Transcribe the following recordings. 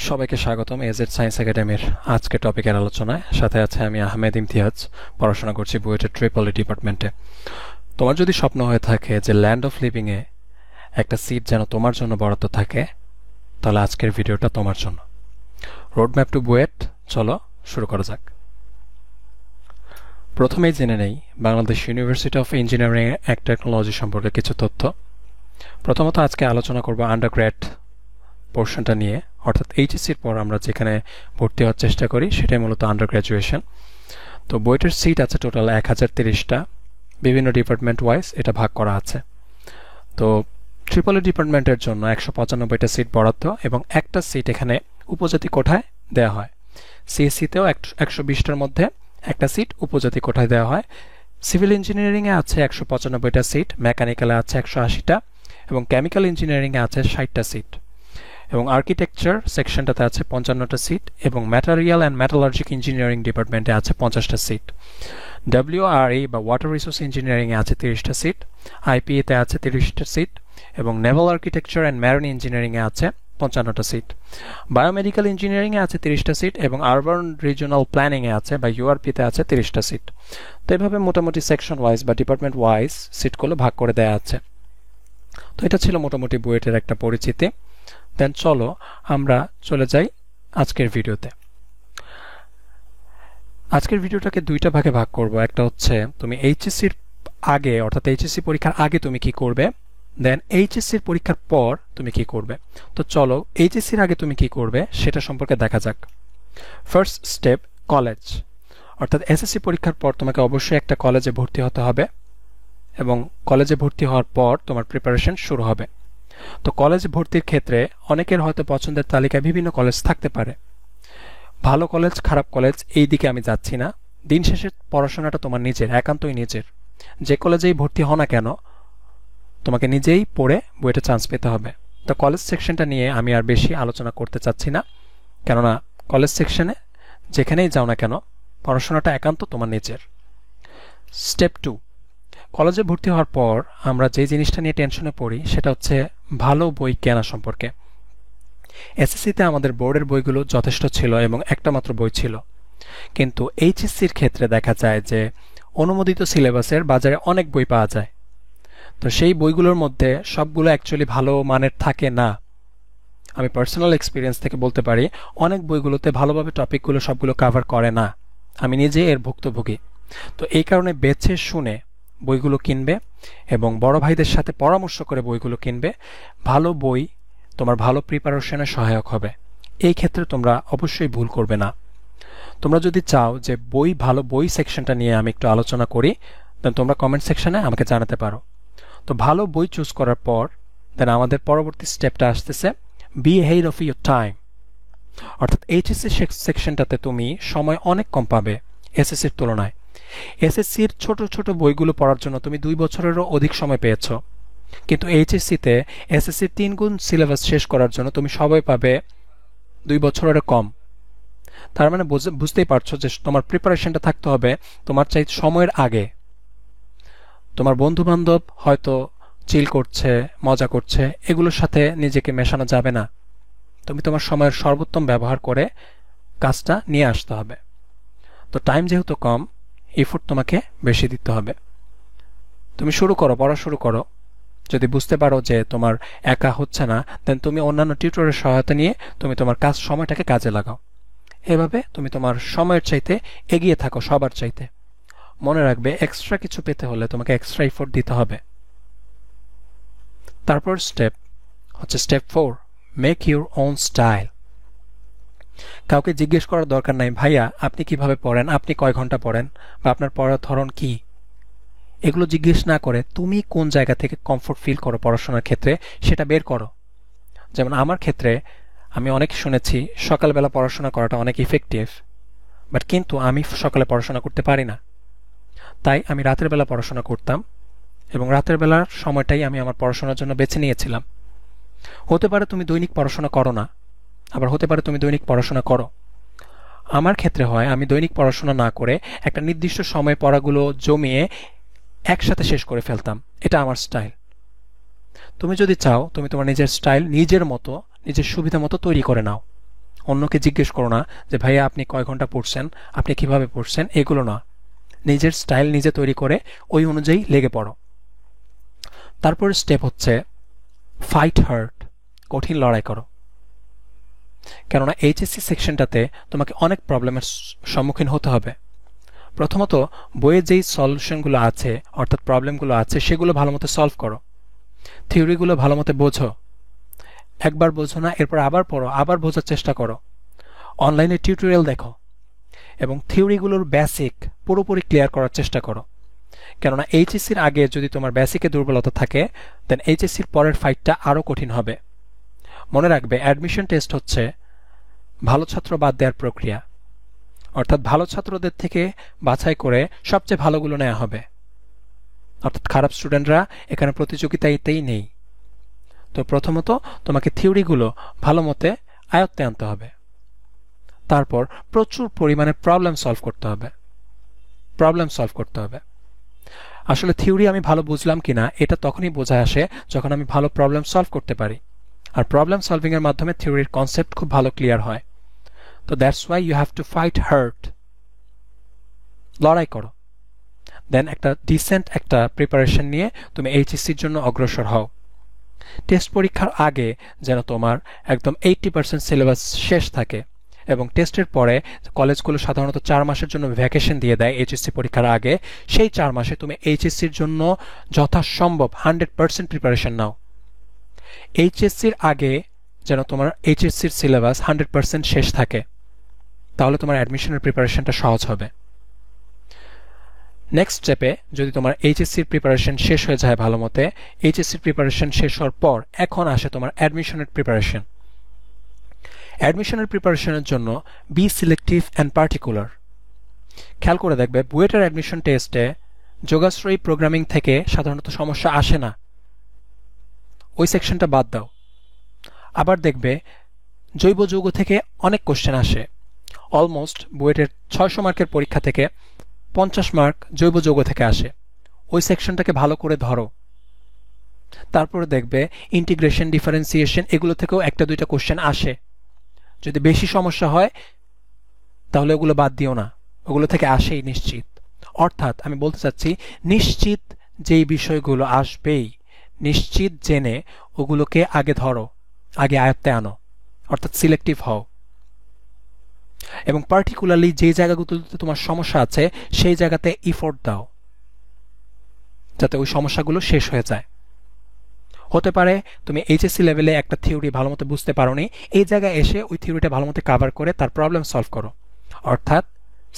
সবাইকে স্বাগতম AZ science একাডেমির আজকে টপিকের আলোচনায়। সাথে আছে আমি আহমেদ ইমতিয়াজ, পড়াশোনা করছি বুয়েটের ট্রিপলি ডিপার্টমেন্টে। তোমার যদি স্বপ্ন হয়ে থাকে যে ল্যান্ড অফ লিভিংয়ে একটা সিট যেন তোমার জন্য বরাদ্দ থাকে, তাহলে আজকের ভিডিওটা তোমার জন্য। রোড ম্যাপ টু বুয়েট, চলো শুরু করা যাক। প্রথমেই জেনে নেই Bangladesh university of engineering and technology সম্পর্কে কিছু তথ্য। প্রথমত আজকে আলোচনা করব আন্ডারগ্র্যাড পোর্শনটা নিয়ে, অর্থাৎ এইচএসসির পর আমরা যেখানে ভর্তি হওয়ার চেষ্টা করি সেটাই মূলত আন্ডার গ্র্যাজুয়েশন। তো বুয়েটের সিট আছে টোটাল 1030টা, বিভিন্ন ডিপার্টমেন্ট ওয়াইজ এটা ভাগ করা আছে। তো ট্রিপলি ডিপার্টমেন্টের জন্য 195টা সিট বরাদ্দ এবং একটা সিট এখানে উপজাতি কোঠায় দেওয়া হয়। সিএসসিতেও 120টার মধ্যে একটা সিট উপজাতি কোঠায় দেওয়া হয়। সিভিল ইঞ্জিনিয়ারিংয়ে আছে 195টা সিট, মেকানিক্যালে আছে 180টা এবং কেমিক্যাল ইঞ্জিনিয়ারিংয়ে আছে 60টা সিট এবং আর্কিটেকচার সেকশনটাতে আছে 55টা সিট এবং ম্যাটেরিয়াল অ্যান্ড মেটালার্জিক ইঞ্জিনিয়ারিং ডিপার্টমেন্টে আছে 50টা সিট। ডব্লিউআরই বা ওয়াটার রিসোর্স ইঞ্জিনিয়ারিংয়ে আছে 30টা সিট, আইপিএতে আছে 30টা সিট এবং নেভাল আর্কিটেকচার অ্যান্ড ম্যারিন ইঞ্জিনিয়ারিংয়ে আছে 55টা সিট। বায়োমেডিক্যাল ইঞ্জিনিয়ারিংয়ে আছে 30টা সিট এবং আরবান রিজিওনাল প্ল্যানিংয়ে আছে বা ইউআরপিতে আছে 30টা সিট। তো এভাবে মোটামুটি সেকশন ওয়াইজ বা ডিপার্টমেন্ট ওয়াইজ সিটগুলো ভাগ করে দেওয়া আছে। তো এটা ছিল মোটামুটি বুয়েটের একটা পরিচিতি। দেন চলো আমরা চলে যাই আজকের ভিডিওতে। আজকের ভিডিওটাকে দুইটা ভাগে ভাগ করব। একটা হচ্ছে তুমি এইচএসসির আগে, অর্থাৎ এইচএসসি পরীক্ষার আগে তুমি কি করবে, দেন এইচএসসির পরীক্ষার পর তুমি কি করবে। তো চলো এইচএসসির আগে তুমি কি করবে সেটা সম্পর্কে দেখা যাক। First step, college. অর্থাৎ এসএসসি পরীক্ষার পর তোমাকে অবশ্যই একটা কলেজে ভর্তি হতে হবে এবং কলেজে ভর্তি হওয়ার পর তোমার প্রিপারেশন শুরু হবে। তো কলেজ ভর্তির ক্ষেত্রে অনেকের হয়তো পছন্দের তালিকায় বিভিন্ন কলেজ থাকতে পারে। ভালো কলেজ খারাপ কলেজ এই দিকে আমি যাচ্ছি না। দিন শেষে পড়াশোনাটা তোমার নিজের, একান্তই নিজের। যে কলেজেই ভর্তি হও না কেন তোমাকে নিজেই পড়ে বুয়েটে চান্স পেতে হবে। তো কলেজ সেকশনটা নিয়ে আমি আর বেশি আলোচনা করতে চাচ্ছি না, কেননা কলেজ সেকশনে যেখানেই যাও না কেন পড়াশোনাটা একান্ত তোমার নিজের। স্টেপ 2, কলেজে ভর্তি হওয়ার পর আমরা যে জিনিসটা নিয়ে টেনশনে পড়ি সেটা হচ্ছে ভালো বই কেনা সম্পর্কে। এসএসসিতে আমাদের বোর্ডের বইগুলো যথেষ্ট ছিল এবং একটা মাত্র বই ছিল, কিন্তু এইচএসসির ক্ষেত্রে দেখা যায় যে অনুমোদিত সিলেবাসের বাজারে অনেক বই পাওয়া যায়। তো সেই বইগুলোর মধ্যে সবগুলো অ্যাকচুয়ালি ভালো মানের থাকে না। আমি পার্সোনাল এক্সপিরিয়েন্স থেকে বলতে পারি অনেক বইগুলোতে ভালোভাবে টপিকগুলো সবগুলো কভার করে না। আমি নিজে এর ভুক্তভোগী। তো এই কারণে বেছে শুনে বইগুলো কিনবে এবং বড় ভাইদের সাথে পরামর্শ করে বইগুলো কিনবে। ভালো বই তোমার ভালো প্রিপারেশনে সহায়ক হবে। এই ক্ষেত্রে তোমরা অবশ্যই ভুল করবে না। তোমরা যদি চাও যে ভালো বই সেকশনটা নিয়ে আমি একটু আলোচনা করি, দেন তোমরা কমেন্ট সেকশনে আমাকে জানাতে পারো। তো ভালো বই চুজ করার পর দেন আমাদের পরবর্তী স্টেপটা আসতেছে be head of your time. অর্থাৎ এইচএসসি সেকশনটাতে তুমি সময় অনেক কম পাবে এসএসসির তুলনায়। এসএসসির ছোট ছোট বইগুলো পড়ার জন্য তুমি 2 বছরেরও অধিক সময় পেয়েছ, কিন্তু এইচএসসিতে এসএসসির 3 গুণ সিলেবাস শেষ করার জন্য তুমি সময় পাবে 2 বছরেরও কম। তার মানে বুঝতেই পারছো যে তোমার প্রিপারেশনটা থাকতে হবে তোমার চাই সময়ের আগে। তোমার বন্ধু বান্ধব হয়তো চিল করছে, মজা করছে, এগুলোর সাথে নিজেকে মেশানো যাবে না। তুমি তোমার সময়ের সর্বোত্তম ব্যবহার করে কাজটা নিয়ে আসতে হবে। তো টাইম যেহেতু কম, এফোর্ট তোমাকে বেশি দিতে হবে। তুমি শুরু করো, পড়া শুরু করো। যদি বুঝতে পারো যে তোমার একা হচ্ছে না, দেন তুমি অন্যান্য টিউটরের সহায়তা নিয়ে তুমি তোমার সময়টাকে কাজে লাগাও। এভাবে তুমি তোমার সময়ের চাইতে এগিয়ে থাকো সবার চাইতে। মনে রাখবে এক্সট্রা কিছু পেতে হলে তোমাকে এক্সট্রা এফোর্ট দিতে হবে। তারপর স্টেপ হচ্ছে step 4, make your own style. কাউকে জিজ্ঞেস করার দরকার নাই, ভাইয়া আপনি কিভাবে পড়েন, আপনি কয় ঘন্টা পড়েন বা আপনার পড়ার ধরন কি। এগুলো জিজ্ঞেস না করে তুমি কোন জায়গা থেকে কমফোর্ট ফিল করো পড়াশোনার ক্ষেত্রে সেটা বের করো। যেমন আমার ক্ষেত্রে আমি অনেক শুনেছি সকালবেলা পড়াশোনা করাটা অনেক ইফেক্টিভ, বাট কিন্তু আমি সকালে পড়াশোনা করতে পারি না। তাই আমি রাতের বেলা পড়াশোনা করতাম এবং রাতের বেলার সময়টাই আমি আমার পড়াশোনার জন্য বেছে নিয়েছিলাম। হতে পারে তুমি দৈনিক পড়াশোনা করো না, আবার হতে পারে তুমি দৈনিক পড়াশোনা করো। আমার ক্ষেত্রে হয় আমি দৈনিক পড়াশোনা না করে একটা নির্দিষ্ট সময় পড়াগুলো জমিয়ে একসাথে শেষ করে ফেলতাম। এটা আমার স্টাইল। তুমি যদি চাও তুমি তোমার নিজের স্টাইল নিজের মতো, নিজের সুবিধা মতো তৈরি করে নাও। অন্যকে জিজ্ঞেস করো না যে ভাইয়া আপনি কয় ঘন্টা পড়ছেন, আপনি কিভাবে পড়ছেন, এগুলো না। নিজের স্টাইল নিজে তৈরি করে ওই অনুযায়ী লেগে পড়ো। তারপর স্টেপ হচ্ছে ফাইট হার্ড, কঠিন লড়াই করো। কেননা এইচএসসি সেকশনটাতে তোমাকে অনেক প্রবলেমের সম্মুখীন হতে হবে। প্রথমত বইয়ে যেই সলিউশনগুলো আছে অর্থাৎ প্রবলেমগুলো আছে সেগুলো ভালোমতো সলভ করো, থিওরিগুলো ভালোমতো বোঝো। একবার বোঝো না, এরপর আবার পড়ো, আবার বোঝার চেষ্টা করো, অনলাইনে টিউটোরিয়াল দেখো এবং থিওরিগুলোর বেসিক পুরোপুরি ক্লিয়ার করার চেষ্টা করো। কেননা এইচএসসির আগে যদি তোমার বেসিকে দুর্বলতা থাকে দেন এইচএসসির পরের ফাইটটা আরও কঠিন হবে। মনে রাখবে অ্যাডমিশন টেস্ট হচ্ছে ভালো ছাত্র বাদ দেওয়ার প্রক্রিয়া, অর্থাৎ ভালো ছাত্রদের থেকে বাছাই করে সবচেয়ে ভালোগুলো নেওয়া হবে, অর্থাৎ খারাপ স্টুডেন্টরা এখানে প্রতিযোগিতাতেই নেই। তো প্রথমত তোমাকে থিওরিগুলো ভালো মতে আয়ত্তে আনতে হবে, তারপর প্রচুর পরিমাণে প্রবলেম সলভ করতে হবে। আসলে থিওরি আমি ভালো বুঝলাম কিনা এটা তখনই বোঝা আসে যখন আমি ভালো প্রবলেম সলভ করতে পারি, আর প্রবলেম সলভিং এর মাধ্যমে থিওরির কনসেপ্ট খুব ভালো ক্লিয়ার হয়। তো that's why you have to fight hard, লড়াই করো। দেন একটা ডিসেন্ট একটা প্রিপারেশন নিয়ে তুমি এইচএসসির জন্য অগ্রসর হও। টেস্ট পরীক্ষার আগে যেন তোমার একদম 80% সিলেবাস শেষ থাকে, এবং টেস্টের পরে কলেজগুলো সাধারণত 4 মাসের জন্য ভ্যাকেশন দিয়ে দেয় এইচএসসি পরীক্ষার আগে। সেই 4 মাসে তুমি এইচএসসির জন্য যথাসম্ভব 100% প্রিপারেশন নাও। এইচএসসির আগে যেন তোমার এইচএসসির সিলেবাস 100% শেষ থাকে, তাহলে তোমার অ্যাডমিশনের প্রিপারেশনটা সহজ হবে। নেক্সট স্টেপে যদি তোমার এইচএসসির প্রিপারেশন শেষ হয়ে যায় ভালো মতে, এইচএসসির প্রিপারেশন শেষ হওয়ার পর এখন আসে তোমার অ্যাডমিশনের প্রিপারেশন। অ্যাডমিশনের প্রিপারেশনের জন্য বি সিলেক্টিভ অ্যান্ড পার্টিকুলার। খেয়াল করে দেখবে বুয়েটের অ্যাডমিশন টেস্টে যোগাশ্রয়ী প্রোগ্রামিং থেকে সাধারণত সমস্যা আসে না, ওই সেকশনটা বাদ দাও। আবার দেখবে জৈব যৌগ থেকে অনেক কোশ্চেন আসে, অলমোস্ট বুয়েটের 600 মার্কের পরীক্ষা থেকে 50 মার্ক জৈব যৌগ থেকে আসে, ওই সেকশনটাকে ভালো করে ধরো। তারপরে দেখবে ইন্টিগ্রেশন, ডিফারেন্সিয়েশন এগুলো থেকেও একটা দুইটা কোশ্চেন আসে। যদি বেশি সমস্যা হয় তাহলে ওগুলো বাদ দিও না, ওগুলো থেকে আসেই নিশ্চিত। অর্থাৎ আমি বলতে চাচ্ছি নিশ্চিত যেই বিষয়গুলো আসবেই নিশ্চিত জেনে ওগুলোকে আগে ধরো, আগে আয়ত্তে আনো, অর্থাৎ সিলেক্টিভ হও। এবং পার্টিকুলারলি যে জায়গাগুলোতে তোমার সমস্যা আছে সেই জায়গাতে ইফোর্ট দাও যাতে ওই সমস্যাগুলো শেষ হয়ে যায়। হতে পারে তুমি এইচএসসি লেভেলে একটা থিওরি ভালোমতো বুঝতে পারোনি, এই জায়গায় এসে ওই থিওরিটা ভালোমতো কভার করে তার প্রবলেম সলভ করো, অর্থাৎ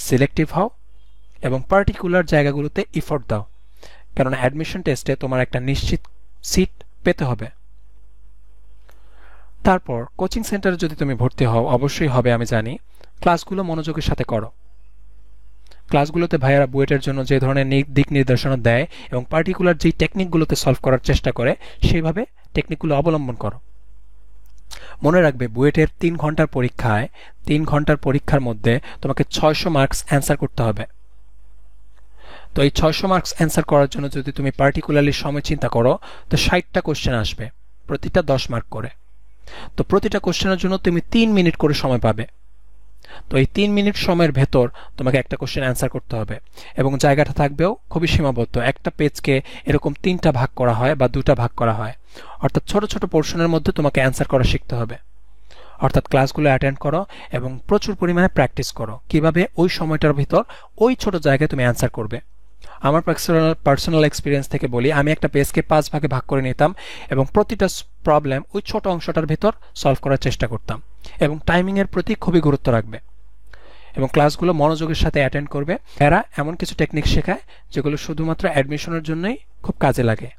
সিলেক্টিভ হও এবং পার্টিকুলার জায়গাগুলোতে ইফোর্ট দাও। কারণ অ্যাডমিশন টেস্টে তোমার একটা নিশ্চিত সিট পেতে হবে। তারপর কোচিং সেন্টারে যদি তুমি ভর্তি হও, অবশ্যই হবে আমি জানি, ক্লাসগুলো মনোযোগের সাথে করো। ক্লাসগুলোতে ভাইয়ারা বুয়েটের জন্য যে ধরনের দিক নির্দেশনা দেয় এবং পার্টিকুলার যেই টেকনিকগুলোতে সলভ করার চেষ্টা করে সেইভাবে টেকনিকগুলো অবলম্বন করো। মনে রাখবে বুয়েটের 3 ঘন্টার পরীক্ষায় 3 ঘন্টার পরীক্ষার মধ্যে তোমাকে 600 মার্কস অ্যান্সার করতে হবে। তো এই 600 মার্কস অ্যান্সার করার জন্য যদি তুমি পার্টিকুলারলি সময় চিন্তা করো তো 60টা কোশ্চেন আসবে, প্রতিটা 10 মার্ক করে। তো প্রতিটা কোশ্চেনের জন্য তুমি 3 মিনিট করে সময় পাবে। তো এই 3 মিনিট সময়ের ভেতর তোমাকে একটা কোশ্চেন অ্যান্সার করতে হবে এবং জায়গাটা থাকবেও খুবই সীমাবদ্ধ। একটা পেজকে এরকম 3টা ভাগ করা হয় বা 2টা ভাগ করা হয়, অর্থাৎ ছোট ছোট পোর্শনের মধ্যে তোমাকে অ্যান্সার করা শিখতে হবে। অর্থাৎ ক্লাসগুলো অ্যাটেন্ড করো এবং প্রচুর পরিমাণে প্র্যাকটিস করো কিভাবে ওই সময়টার ভিতর ওই ছোট জায়গায় তুমি অ্যান্সার করবে। আমার পার্সোনাল এক্সপিরিয়েন্স থেকে বলি, আমি একটা পেজকে 5 ভাগে ভাগ করে নিতাম এবং প্রতিটা প্রবলেম ওই ছোট অংশটার ভিতর সলভ করার চেষ্টা করতাম এবং টাইমিং এর প্রতি খুবই গুরুত্ব রাখবে এবং ক্লাসগুলো মনোযোগের সাথে অ্যাটেন্ড করবে। এরা এমন কিছু টেকনিক শেখায় যেগুলো শুধুমাত্র অ্যাডমিশনের জন্যই খুব কাজে লাগে।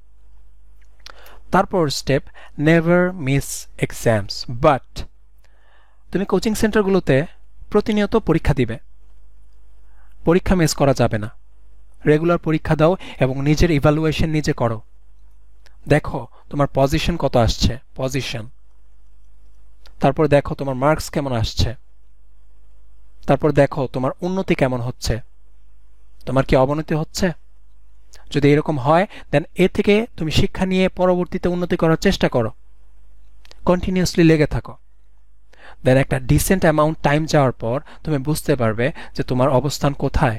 তারপর step never miss exams. But তুমি কোচিং সেন্টারগুলোতে প্রতিনিয়ত পরীক্ষা দিবে, পরীক্ষা মিস করা যাবে না। রেগুলার পরীক্ষা দাও এবং নিজের ইভ্যালুয়েশন নিজে করো। দেখো তোমার পজিশন কত আসছে, পজিশন। তারপর দেখো তোমার মার্কস কেমন আসছে। তারপর দেখো তোমার উন্নতি কেমন হচ্ছে, তোমার কি অবনতি হচ্ছে। যদি এরকম হয় দেন এ থেকে তুমি শিক্ষা নিয়ে পরবর্তীতে উন্নতি করার চেষ্টা করো, কন্টিনিউয়াসলি লেগে থাকো। দেন একটা ডিসেন্ট অ্যামাউন্ট টাইম যাওয়ার পর তুমি বুঝতে পারবে যে তোমার অবস্থান কোথায়।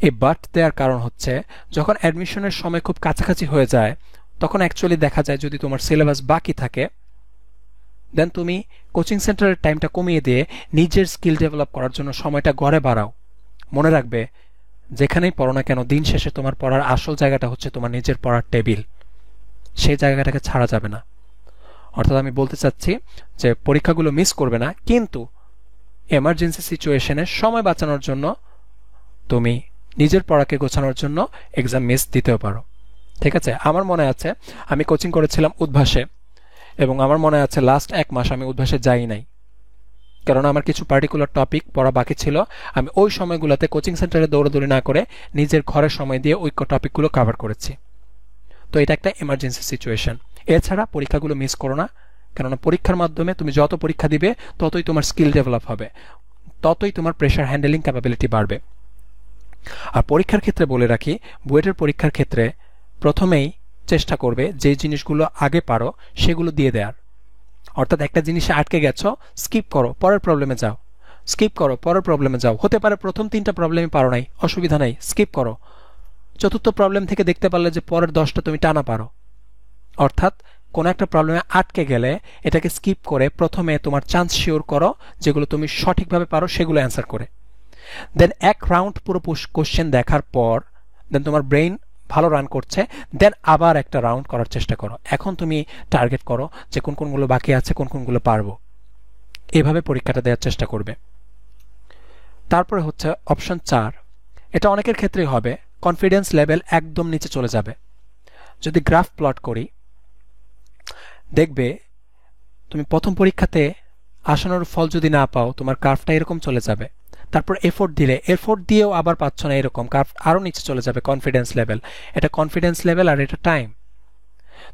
এই বাট দেওয়ার কারণ হচ্ছে যখন অ্যাডমিশনের সময় খুব কাছাকাছি হয়ে যায় তখন অ্যাকচুয়ালি দেখা যায় যদি তোমার সিলেবাস বাকি থাকে দেন তুমি কোচিং সেন্টারের টাইমটা কমিয়ে দিয়ে নিজের স্কিল ডেভেলপ করার জন্য সময়টা গড়ে বাড়াও। মনে রাখবে যেখানেই পড়ো না কেন দিন শেষে তোমার পড়ার আসল জায়গাটা হচ্ছে তোমার নিজের পড়ার টেবিল, সেই জায়গাটাকে ছাড়া যাবে না। অর্থাৎ আমি বলতে চাচ্ছি যে পরীক্ষাগুলো মিস করবে না, কিন্তু এমার্জেন্সি সিচুয়েশনে সময় বাঁচানোর জন্য তুমি নিজের পড়াকে গোছানোর জন্য এক্সাম মিস দিতেও পারো। ঠিক আছে, আমার মনে আছে আমি কোচিং করেছিলাম উদ্ভাসে, এবং আমার মনে আছে লাস্ট 1 মাস আমি উদ্ভাসে যাই নাই, কারণ আমার কিছু পার্টিকুলার টপিক পড়া বাকি ছিল। আমি ওই সময়গুলোতে কোচিং সেন্টারে দৌড়াদৌড়ি না করে নিজের ঘরে সময় দিয়ে ওই টপিকগুলো কভার করেছি। তো এটা একটা এমার্জেন্সি সিচুয়েশন। এছাড়া পরীক্ষাগুলো মিস করো না, কেননা পরীক্ষার মাধ্যমে তুমি যত পরীক্ষা দিবে ততই তোমার স্কিল ডেভেলপ হবে, ততই তোমার প্রেশার হ্যান্ডেলিং ক্যাপাবিলিটি বাড়বে। আর পরীক্ষার ক্ষেত্রে বলে রাখি, বুয়েটের পরীক্ষার ক্ষেত্রে প্রথমেই চেষ্টা করবে যে জিনিসগুলো আগে পারো সেগুলো দিয়ে দেওয়ার। অর্থাৎ একটা জিনিসে আটকে গেছো, স্কিপ করো, পরের প্রবলেমে যাও, স্কিপ করো, পরের প্রবলেমে যাও। হতে পারে প্রথম 3টা প্রবলেমই পারো নাই, অসুবিধা নাই, স্কিপ করো। চতুর্থ প্রবলেম থেকে দেখতে পারলে যে পরের 10টা তুমি টানা পারো। অর্থাৎ কোনো একটা প্রবলেমে আটকে গেলে এটাকে স্কিপ করে প্রথমে তোমার চান্স শিওর করো, যেগুলো তুমি সঠিকভাবে পারো সেগুলো অ্যান্সার করে। দেন এক রাউন্ড পুরো কোশ্চেন দেখার পর দেন তোমার ব্রেইন ভালো রান করছে, দেন আবার একটা রাউন্ড করার চেষ্টা করো। এখন তুমি টার্গেট করো যে কোন কোনগুলো বাকি আছে, কোন কোনগুলো পারবো। এভাবে পরীক্ষাটা দেওয়ার চেষ্টা করবে। তারপরে হচ্ছে অপশন 4, এটা অনেকের ক্ষেত্রেই হবে, কনফিডেন্স লেভেল একদম নিচে চলে যাবে। যদি গ্রাফ প্লট করি দেখবে তুমি প্রথম পরীক্ষাতে আশানুরূপ ফল যদি না পাও তোমার কার্ভটা এরকম চলে যাবে। তারপর এফোর্ট দিলে, এফোর্ট দিয়েও আবার পাচ্ছ না, এরকম কার্ভ আরও নিচে চলে যাবে কনফিডেন্স লেভেল। এটা কনফিডেন্স লেভেল আর এটা টাইম।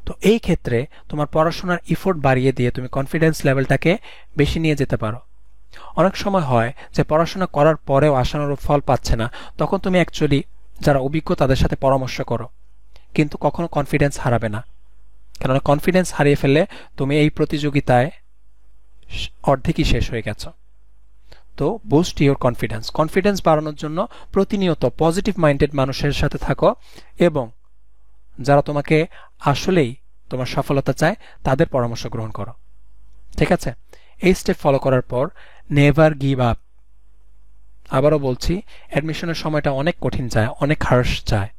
তো এই ক্ষেত্রে তোমার পড়াশোনার ইফোর্ট বাড়িয়ে দিয়ে তুমি কনফিডেন্স লেভেলটাকে বেশি নিয়ে যেতে পারো। অনেক সময় হয় যে পড়াশোনা করার পরেও আশানুরূপ ফল পাচ্ছে না, তখন তুমি অ্যাকচুয়ালি যারা অভিজ্ঞ তাদের সাথে পরামর্শ করো, কিন্তু কখনো কনফিডেন্স হারাবে না। কেননা কনফিডেন্স হারিয়ে ফেললে তুমি এই প্রতিযোগিতায় অর্ধেকই শেষ হয়ে গেছো। তো বুস্ট ইউর কনফিডেন্স। কনফিডেন্স বাড়ানোর জন্য প্রতিনিয়ত পজিটিভ মাইন্ডেড মানুষের সাথে থাকো, এবং যারা তোমাকে আসলেই তোমার সফলতা চায় তাদের পরামর্শ গ্রহণ করো। ঠিক আছে, এই স্টেপ ফলো করার পর নেভার গিভ আপ। আবারও বলছি, অ্যাডমিশনের সময়টা অনেক কঠিন যায়, অনেক হার্শ যায়।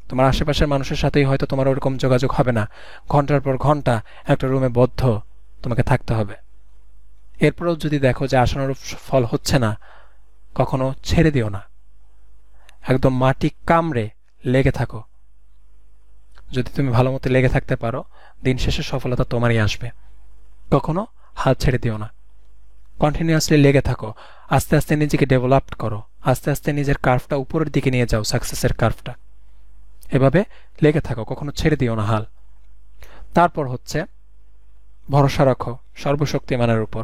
তোমার আশেপাশের মানুষের সাথেই হয়তো তোমার ওরকম যোগাযোগ হবে না, ঘন্টার পর ঘন্টা একটা রুমে বদ্ধ তোমাকে থাকতে হবে। এরপরেও যদি দেখো যে আশানুরূপ ফল হচ্ছে না, কখনো ছেড়ে দিও না, একদম মাটি কামড়ে লেগে থাকো। যদি তুমি ভালো মতো লেগে থাকতে পারো দিন শেষে সফলতা তোমারই আসবে। কখনো হাত ছেড়ে দিও না, কন্টিনিউয়াসলি লেগে থাকো, আস্তে আস্তে নিজেকে ডেভেলপ করো, আস্তে আস্তে নিজের কার্ভটা উপরের দিকে নিয়ে যাও, সাকসেসের কার্ভটা। এভাবে লেগে থাকো, কখনো ছেড়ে দিও না হাল। তারপর হচ্ছে ভরসা রাখো সর্বশক্তিমানের উপর,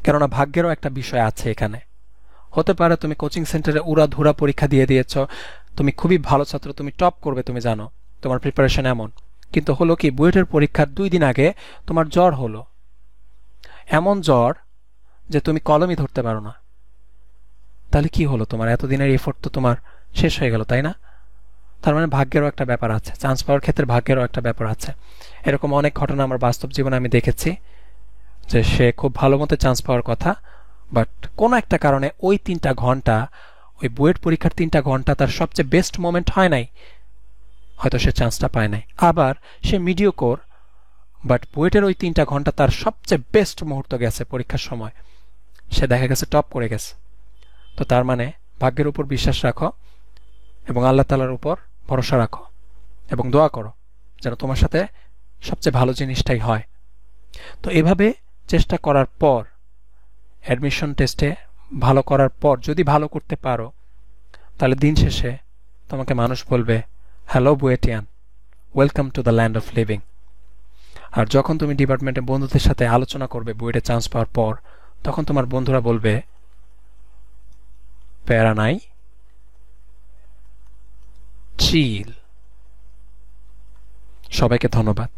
কেননা ভাগ্যেরও একটা বিষয় আছে এখানে। হতে পারে তুমি কোচিং সেন্টারে উড়াধুরা পরীক্ষা দিয়ে দিয়েছ, তুমি খুবই ভালো ছাত্র, তুমি টপ করবে, তুমি জানো তোমার প্রিপারেশন এমন, কিন্তু হলো কি বুয়েটের পরীক্ষার 2 দিন আগে তোমার জ্বর হলো, এমন জ্বর যে তুমি কলমই ধরতে পারো না। তাহলে কি হলো? তোমার এতদিনের এফোর্ট তো তোমার শেষ হয়ে গেল, তাই না? তার মানে ভাগ্যেরও একটা ব্যাপার আছে, চান্স পাওয়ার ক্ষেত্রে ভাগ্যেরও একটা ব্যাপার আছে। এরকম অনেক ঘটনা আমার বাস্তব জীবনে আমি দেখেছি যে সে খুব ভালো মতো চান্স পাওয়ার কথা, বাট কোনো একটা কারণে ওই 3টা ঘন্টা, ওই বুয়েট পরীক্ষার 3টা ঘন্টা তার সবচেয়ে বেস্ট মোমেন্ট হয় নাই, হয়তো সে চান্সটা পায় নাই। আবার সে মিডিওকোর, বাট বুয়েটের ওই 3টা ঘন্টা তার সবচেয়ে বেস্ট মুহূর্ত গেছে পরীক্ষার সময়, সে দেখা গেছে টপ করে গেছে। তো তার মানে ভাগ্যের উপর বিশ্বাস রাখো এবং আল্লাহ তাআলার উপর ভরসা রাখো এবং দোয়া করো যেন তোমার সাথে সবচেয়ে ভালো জিনিসটাই হয়। তো এভাবে চেষ্টা করার পর, অ্যাডমিশন টেস্টে ভালো করার পর যদি ভালো করতে পারো, তাহলে দিন শেষে তোমাকে মানুষ বলবে, hello BUETian, welcome to the land of living. আর যখন তুমি ডিপার্টমেন্টে বন্ধুদের সাথে আলোচনা করবে বুয়েটে চান্স পাওয়ার পর, তখন তোমার বন্ধুরা বলবে, প্যারা নাই, চিল। সবাইকে ধন্যবাদ।